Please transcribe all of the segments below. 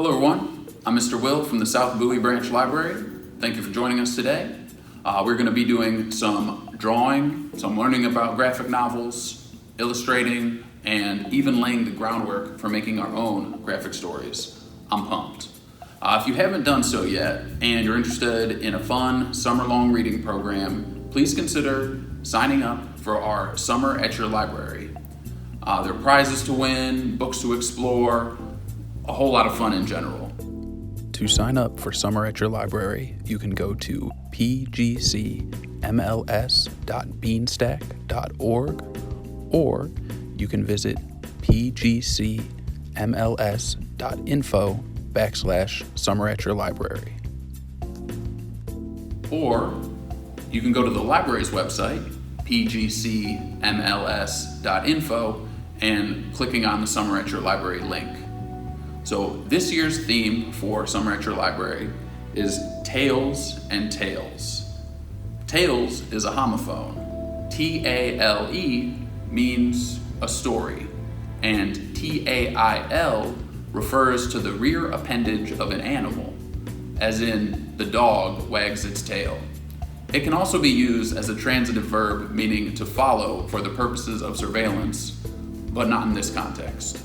Hello everyone, I'm Mr. Will from the South Bowie Branch Library. Thank you for joining us today. We're going to be doing some drawing, some learning about graphic novels, illustrating, and even laying the groundwork for making our own graphic stories. I'm pumped. If you haven't done so yet, and you're interested in a fun summer-long reading program, please consider signing up for our Summer at Your Library. There are prizes to win, books to explore, a whole lot of fun in general. To sign up for Summer at Your Library, you can go to pgcmls.beanstack.org, or you can visit pgcmls.info/Summer at Your Library. Or you can go to the library's website, pgcmls.info, and clicking on the Summer at Your Library link. So this year's theme for Summer at Your Library is Tales and Tales. Tales is a homophone. T-A-L-E means a story, and T-A-I-L refers to the rear appendage of an animal, as in the dog wags its tail. It can also be used as a transitive verb meaning to follow for the purposes of surveillance, but not in this context.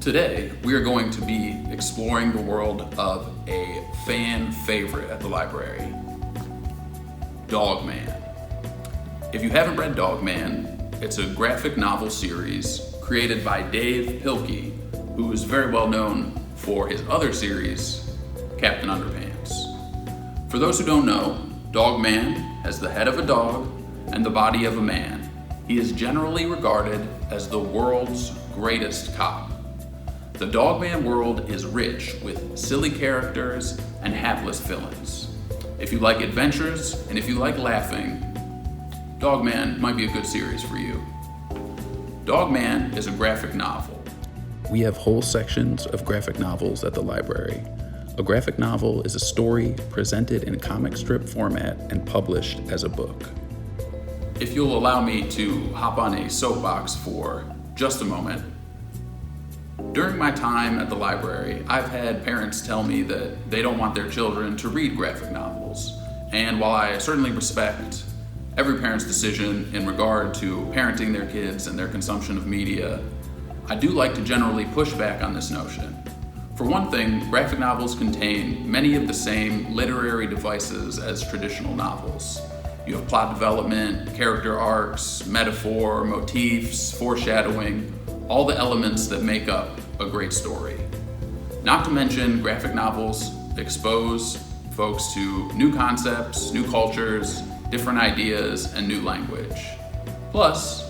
Today, we are going to be exploring the world of a fan favorite at the library, Dogman. If you haven't read Dogman, it's a graphic novel series created by Dave Pilkey, who is very well known for his other series, Captain Underpants. For those who don't know, Dogman has the head of a dog and the body of a man. He is generally regarded as the world's greatest cop. The Dogman world is rich with silly characters and hapless villains. If you like adventures and if you like laughing, Dogman might be a good series for you. Dogman is a graphic novel. We have whole sections of graphic novels at the library. A graphic novel is a story presented in comic strip format and published as a book. If you'll allow me to hop on a soapbox for just a moment, during my time at the library, I've had parents tell me that they don't want their children to read graphic novels. And while I certainly respect every parent's decision in regard to parenting their kids and their consumption of media, I do like to generally push back on this notion. For one thing, graphic novels contain many of the same literary devices as traditional novels. You have plot development, character arcs, metaphor, motifs, foreshadowing, all the elements that make up a great story. Not to mention, graphic novels expose folks to new concepts, new cultures, different ideas, and new language. Plus,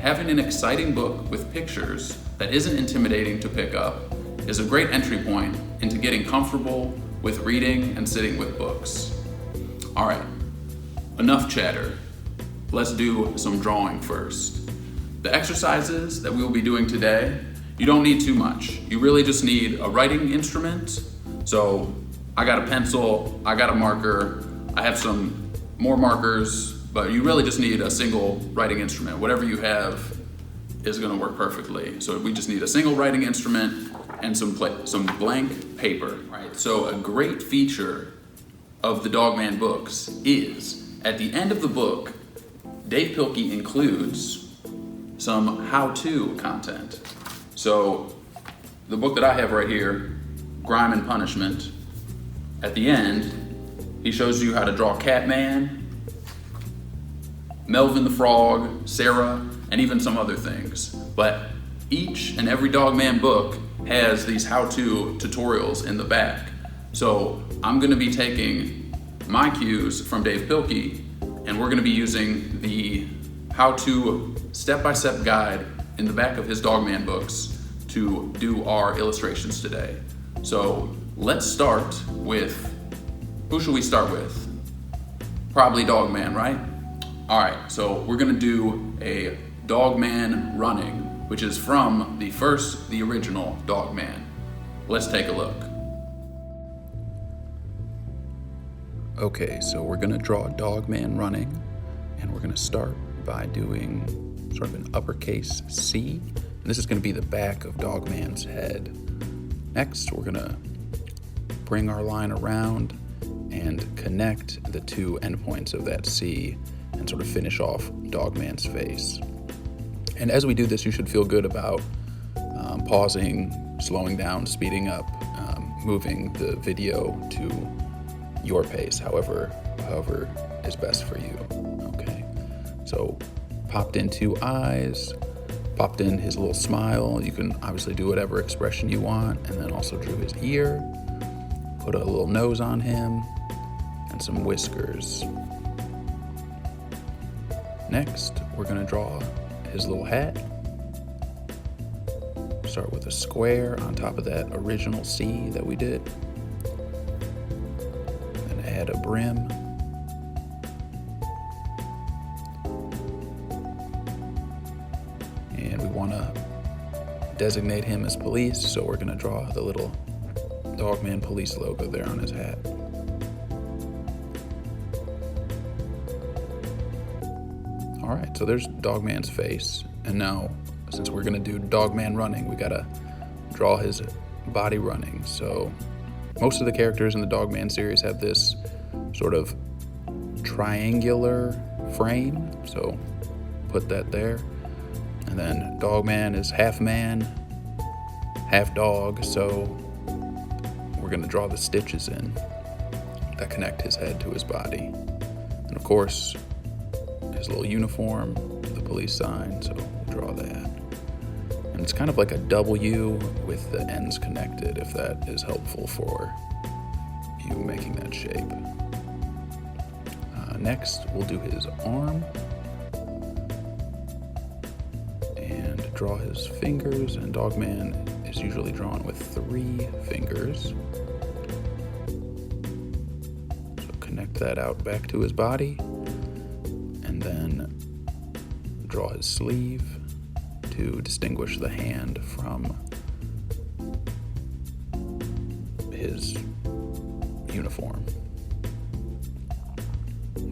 having an exciting book with pictures that isn't intimidating to pick up is a great entry point into getting comfortable with reading and sitting with books. All right, enough chatter. Let's do some drawing first. The exercises that we will be doing today, you don't need too much. You really just need a writing instrument. So I got a pencil, I got a marker, I have some more markers, but you really just need a single writing instrument. Whatever you have is gonna work perfectly. So we just need a single writing instrument and some blank paper, right? So a great feature of the Dogman books is, at the end of the book, Dave Pilkey includes some how-to content. So the book that I have right here, Grime and Punishment, at the end, he shows you how to draw Catman, Melvin the Frog, Sarah, and even some other things. But each and every Dogman book has these how-to tutorials in the back. So I'm gonna be taking my cues from Dave Pilkey, and we're gonna be using the how-to step-by-step guide in the back of his Dogman books to do our illustrations today. So let's start with, who should we start with? Probably Dogman, right? All right, so we're gonna do a Dogman running, which is from the original Dogman. Let's take a look. Okay, so we're gonna draw Dogman running, and we're gonna start by doing sort of an uppercase C. And this is going to be the back of Dogman's head. Next, we're gonna bring our line around and connect the two endpoints of that C and sort of finish off Dogman's face. And as we do this, you should feel good about pausing, slowing down, speeding up, moving the video to your pace, however is best for you. Okay, so popped in 2 eyes, popped in his little smile. You can obviously do whatever expression you want, and then also drew his ear, put a little nose on him, and some whiskers. Next, we're gonna draw his little hat. Start with a square on top of that original C that we did. Then add a brim. And we want to designate him as police, so we're going to draw the little Dogman police logo there on his hat. All right, so there's Dogman's face. And now, since we're gonna do Dogman running, we gotta draw his body running. So most of the characters in the Dogman series have this sort of triangular frame, so put that there. And then Dogman is half man, half dog, so we're gonna draw the stitches in that connect his head to his body. And of course, his little uniform, the police sign, so we'll draw that. And it's kind of like a W with the ends connected, if that is helpful for you making that shape. Next, we'll do his arm and draw his fingers, and Dogman is usually drawn with 3 fingers. So connect that out back to his body, and then draw his sleeve to distinguish the hand from his uniform.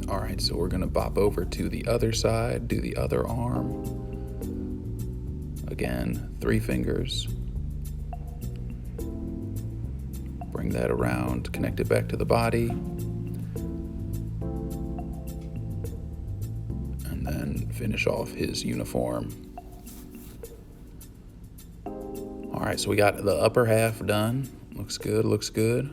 All right, so we're gonna bop over to the other side, do the other arm. Again, 3 fingers. Bring that around, connect it back to the body. And then finish off his uniform. All right, so we got the upper half done. Looks good, looks good.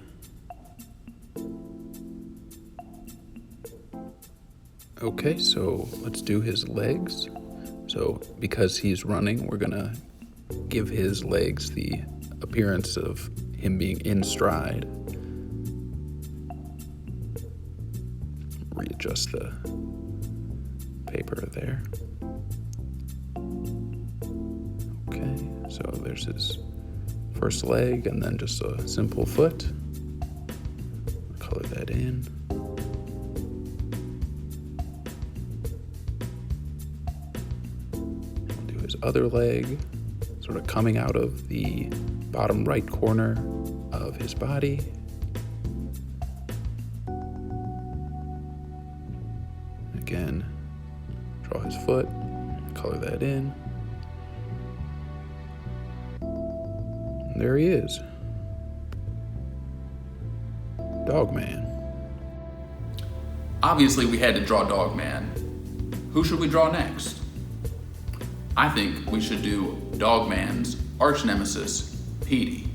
Okay, so let's do his legs. So because he's running, we're gonna give his legs the appearance of him being in stride. Readjust the paper there. Okay, so there's his first leg, and then just a simple foot. Color that in. We'll do his other leg, sort of coming out of the bottom right corner of his body. Again, draw his foot, color that in. And there he is. Dogman. Obviously, we had to draw Dogman. Who should we draw next? I think we should do Dogman's arch nemesis, Petey.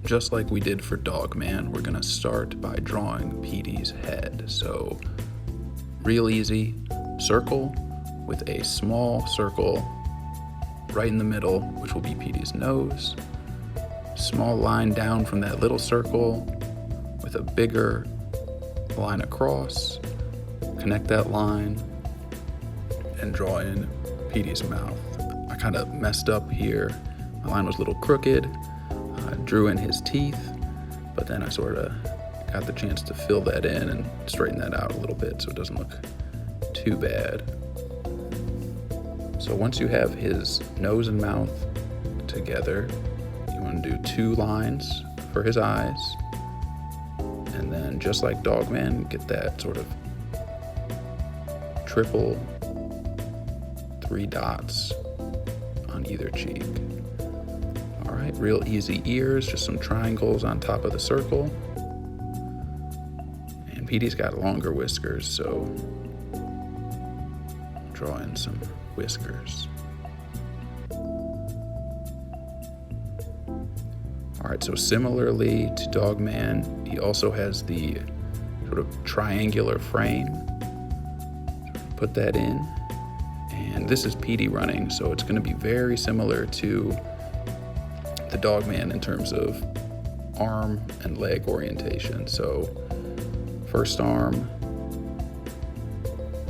Just like we did for Dogman, we're gonna start by drawing Petey's head. So, real easy, circle with a small circle right in the middle, which will be Petey's nose. Small line down from that little circle with a bigger line across. Connect that line and draw in Petey's mouth. I kind of messed up here. My line was a little crooked. I drew in his teeth, but then I sort of got the chance to fill that in and straighten that out a little bit so it doesn't look too bad. So once you have his nose and mouth together, you want to do 2 lines for his eyes, and then just like Dogman, get that sort of triple 3 dots on either cheek. All right, real easy ears, just some triangles on top of the circle. And Petey's got longer whiskers, so draw in some whiskers. All right, so similarly to Dogman, he also has the sort of triangular frame. Put that in. And this is Petey running, so it's going to be very similar to the Dogman in terms of arm and leg orientation. So first arm,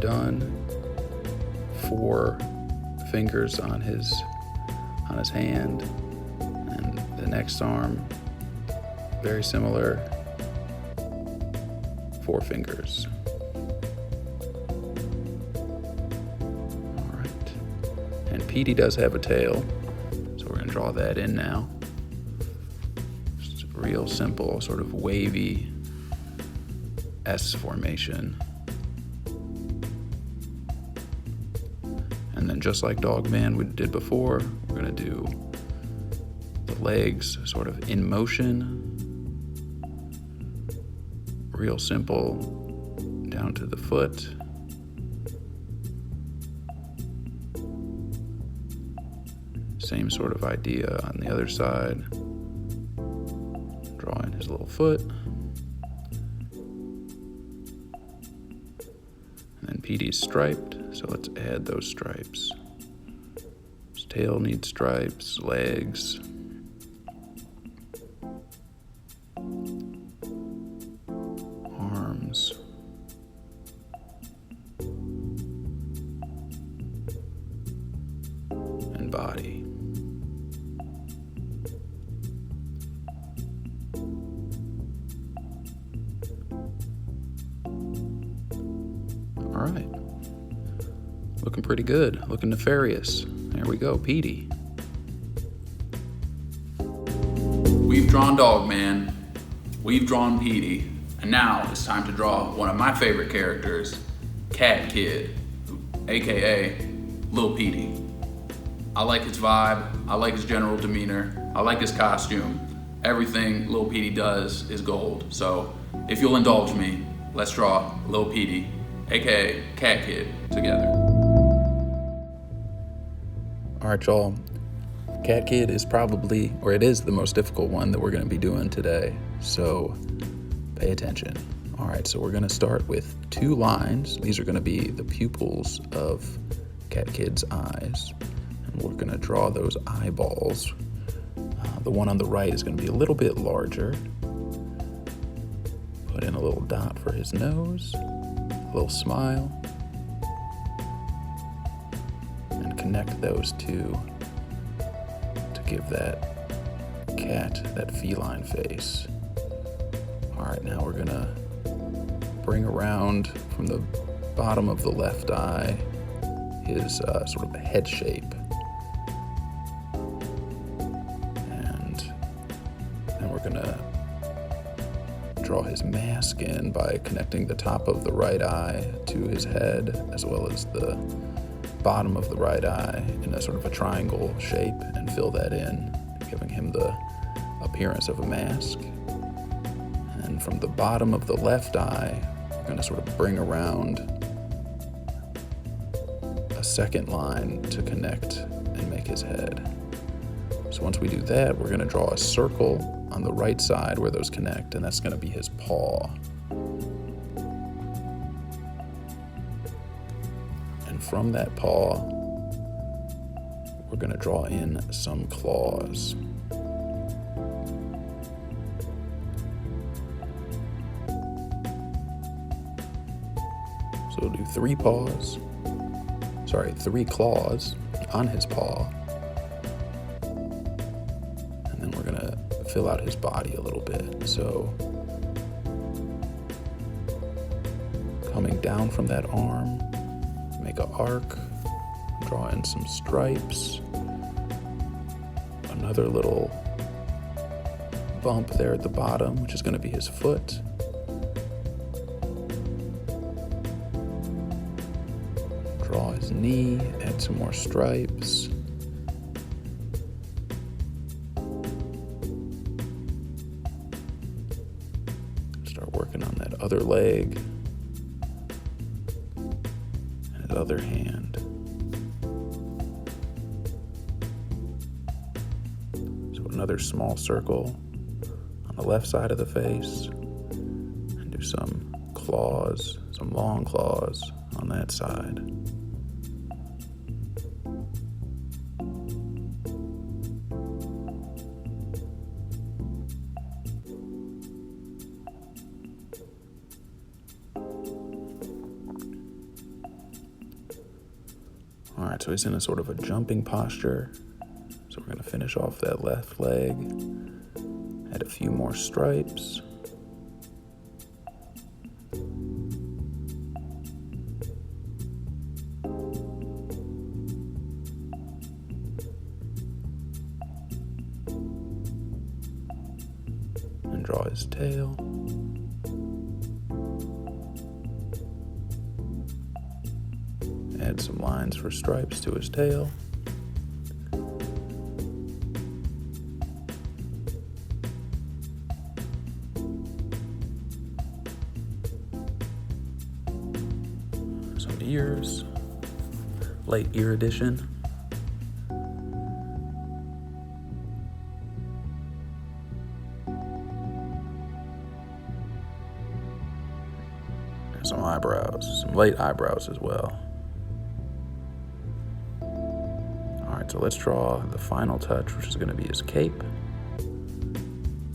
done. 4 fingers on his hand. And the next arm, very similar, 4 fingers. All right. And Petey does have a tail, so we're going to draw that in now. Just a real simple, sort of wavy S formation. And then just like Dogman we did before, we're going to do the legs sort of in motion. Real simple, down to the foot. Same sort of idea on the other side. Draw in his little foot. And then Petey's striped, so let's add those stripes. His tail needs stripes, legs. Arms. And body. All right. Looking pretty good, looking nefarious. There we go, Petey. We've drawn Dogman, we've drawn Petey, and now it's time to draw one of my favorite characters, Cat Kid, aka Lil Petey. I like his vibe, I like his general demeanor, I like his costume. Everything Lil Petey does is gold. So if you'll indulge me, let's draw Lil Petey, aka Cat Kid, together. All right, y'all. Cat Kid is probably, or it is the most difficult one that we're going to be doing today. So pay attention. All right, so we're going to start with 2 lines. These are going to be the pupils of Cat Kid's eyes. And we're going to draw those eyeballs. The one on the right is going to be a little bit larger. Put in a little dot for his nose, a little smile. And connect those 2 to give that cat that feline face. All right, now we're gonna bring around from the bottom of the left eye his sort of head shape. And then we're gonna draw his mask in by connecting the top of the right eye to his head, as well as the bottom of the right eye in a sort of a triangle shape, and fill that in, giving him the appearance of a mask. And from the bottom of the left eye, we're going to sort of bring around a second line to connect and make his head. So once we do that, we're going to draw a circle on the right side where those connect, and that's going to be his paw. And from that paw, we're going to draw in some claws. So we'll do 3 claws on his paw. And then we're going to fill out his body a little bit. So coming down from that arm, make an arc, draw in some stripes, another little bump there at the bottom, which is going to be his foot. Draw his knee, add some more stripes, Working on that other leg and his other hand. So another small circle on the left side of the face, and do some claws, some long claws on that side. All right, so he's in a sort of a jumping posture. So we're gonna finish off that left leg. Add a few more stripes. And draw his tail. Add some lines for stripes to his tail. Some ears, late ear edition. And some eyebrows, some late eyebrows as well. So let's draw the final touch, which is going to be his cape.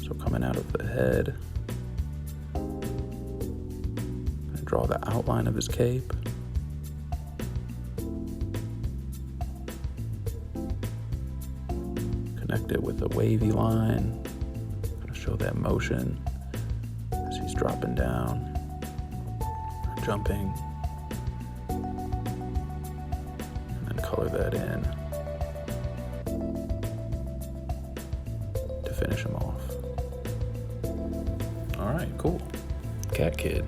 So coming out of the head, and draw the outline of his cape. Connect it with a wavy line. Going to show that motion as he's dropping down, or jumping, and then color that in. Finish him off. All right, cool. Cat Kid.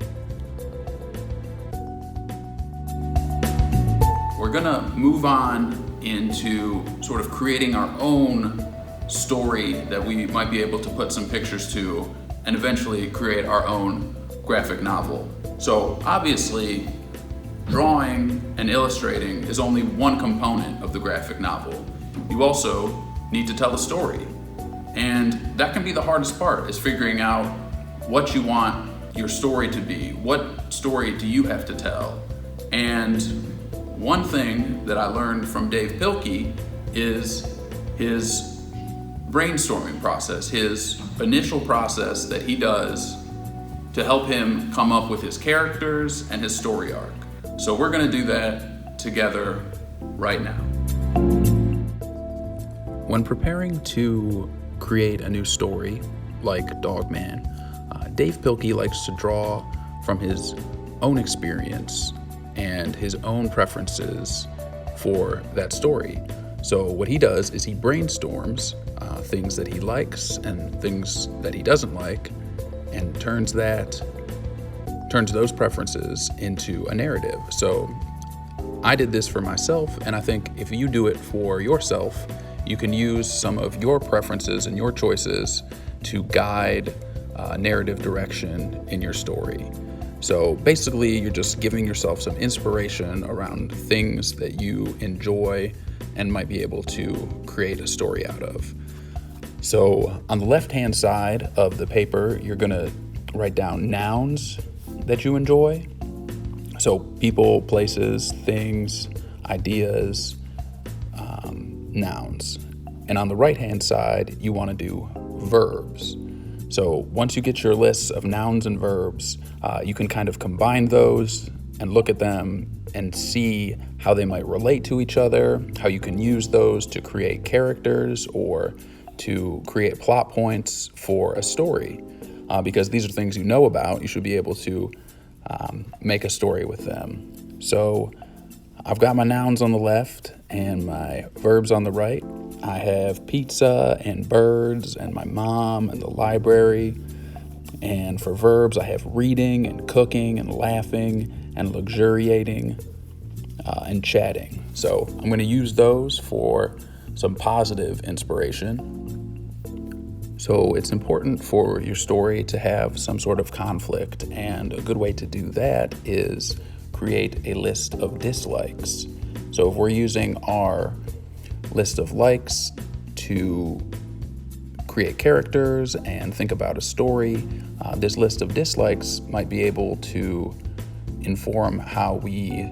We're gonna move on into sort of creating our own story that we might be able to put some pictures to and eventually create our own graphic novel. So obviously, drawing and illustrating is only one component of the graphic novel. You also need to tell a story. And that can be the hardest part, is figuring out what you want your story to be. What story do you have to tell? And one thing that I learned from Dave Pilkey is his brainstorming process, his initial process that he does to help him come up with his characters and his story arc. So we're gonna do that together right now. When preparing to create a new story like Dogman, Dave Pilkey likes to draw from his own experience and his own preferences for that story. So what he does is he brainstorms things that he likes and things that he doesn't like, and turns those preferences into a narrative. So I did this for myself, and I think if you do it for yourself, you can use some of your preferences and your choices to guide narrative direction in your story. So basically, you're just giving yourself some inspiration around things that you enjoy and might be able to create a story out of. So on the left-hand side of the paper, you're gonna write down nouns that you enjoy. So people, places, things, ideas, nouns. And on the right-hand side, you want to do verbs. So once you get your lists of nouns and verbs, you can kind of combine those and look at them and see how they might relate to each other, how you can use those to create characters or to create plot points for a story. Because these are things you know about, you should be able to make a story with them. So I've got my nouns on the left and my verbs on the right. I have pizza and birds and my mom and the library. And for verbs, I have reading and cooking and laughing and luxuriating and chatting. So I'm going to use those for some positive inspiration. So it's important for your story to have some sort of conflict, and a good way to do that is create a list of dislikes. So if we're using our list of likes to create characters and think about a story, this list of dislikes might be able to inform how we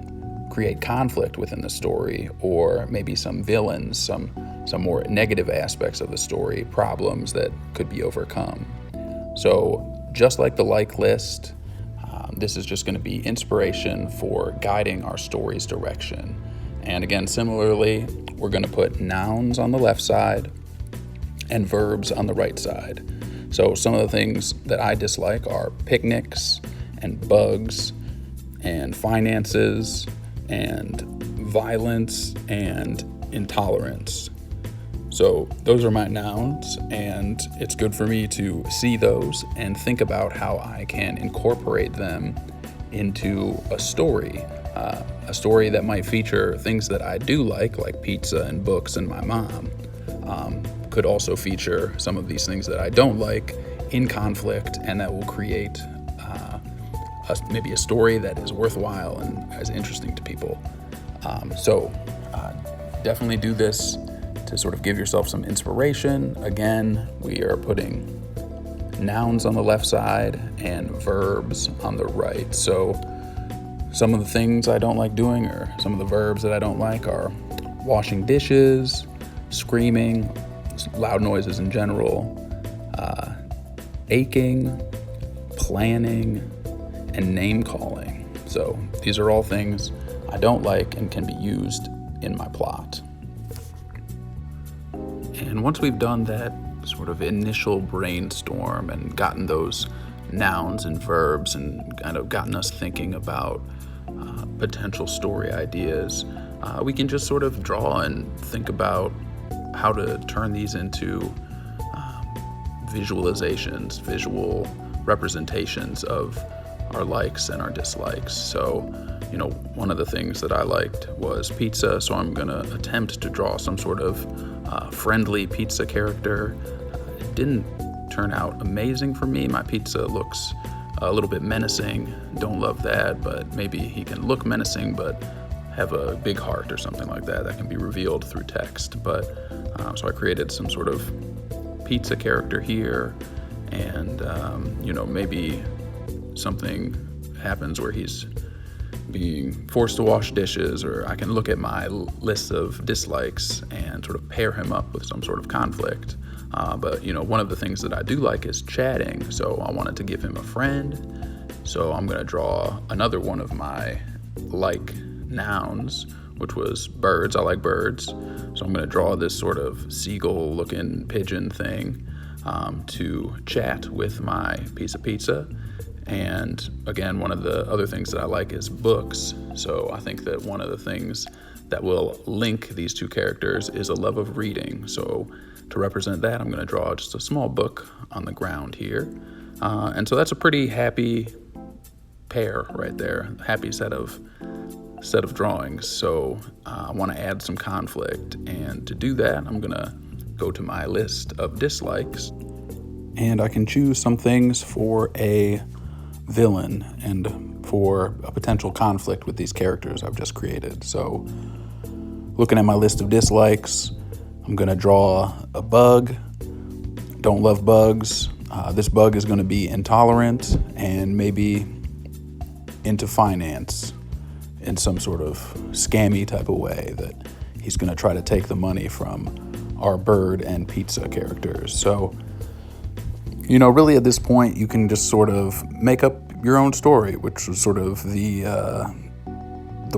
create conflict within the story, or maybe some villains, some more negative aspects of the story, problems that could be overcome. So just like the like list, this is just going to be inspiration for guiding our story's direction. And again, similarly, we're going to put nouns on the left side and verbs on the right side. So some of the things that I dislike are picnics and bugs and finances and violence and intolerance. So those are my nouns, and it's good for me to see those and think about how I can incorporate them into a story that might feature things that I do like pizza and books and my mom. Could also feature some of these things that I don't like in conflict, and that will create maybe a story that is worthwhile and as interesting to people. So definitely do this to sort of give yourself some inspiration. Again, we are putting nouns on the left side and verbs on the right. So some of the things I don't like doing, or some of the verbs that I don't like, are washing dishes, screaming, loud noises in general, aching, planning, and name calling. So these are all things I don't like and can be used in my plot. And once we've done that sort of initial brainstorm and gotten those nouns and verbs and kind of gotten us thinking about potential story ideas, we can just sort of draw and think about how to turn these into visualizations, visual representations of our likes and our dislikes. So, one of the things that I liked was pizza, so I'm going to attempt to draw some sort of friendly pizza character. It didn't turn out amazing for me. My pizza looks a little bit menacing. Don't love that, but maybe he can look menacing but have a big heart or something like that can be revealed through text. But so I created some sort of pizza character here, and maybe something happens where he's being forced to wash dishes, or I can look at my list of dislikes and sort of pair him up with some sort of conflict. But one of the things that I do like is chatting, so I wanted to give him a friend. So I'm going to draw another one of my like nouns, which was birds. I like birds, so I'm going to draw this sort of seagull-looking pigeon thing to chat with my piece of pizza. And again, one of the other things that I like is books. So I think that one of the things that will link these two characters is a love of reading. So to represent that, I'm going to draw just a small book on the ground here. And so that's a pretty happy pair right there, happy set of drawings. So I want to add some conflict. And to do that, I'm going to go to my list of dislikes. And I can choose some things for a villain and for a potential conflict with these characters I've just created. So looking at my list of dislikes, I'm going to draw a bug. Don't love bugs. This bug is going to be intolerant and maybe into finance in some sort of scammy type of way, that he's going to try to take the money from our bird and pizza characters. So really at this point, you can just sort of make up your own story, which was sort of the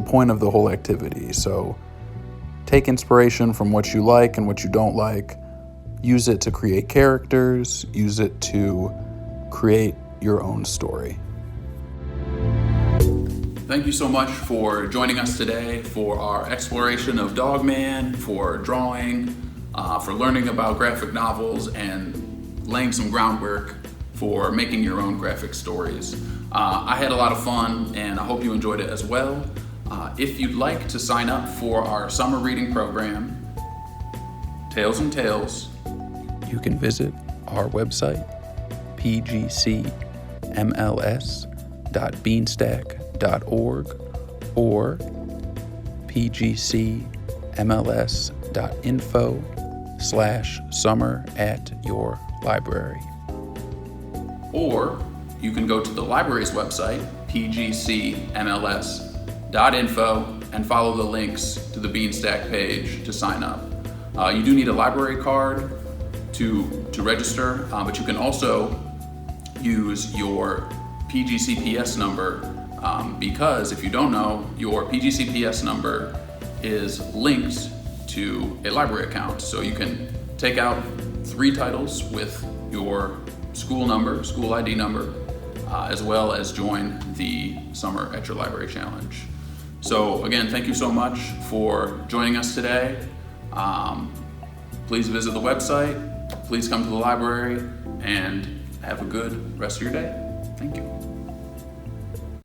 point of the whole activity. So take inspiration from what you like and what you don't like, use it to create characters, use it to create your own story. Thank you so much for joining us today for our exploration of Dogman, for drawing, for learning about graphic novels, and laying some groundwork for making your own graphic stories. I had a lot of fun, and I hope you enjoyed it as well. If you'd like to sign up for our summer reading program, Tales and Tales, You can visit our website, pgcmls.beanstack.org or pgcmls.info/summer@your-library. Or you can go to the library's website, pgcmls.info, and follow the links to the Beanstack page to sign up. You do need a library card to register, but you can also use your PGCPS number because if you don't know, your PGCPS number is linked to a library account. So you can take out 3 titles with your school number, school ID number, as well as join the Summer at Your Library Challenge. So again, thank you so much for joining us today. Please visit the website, please come to the library, and have a good rest of your day. Thank you.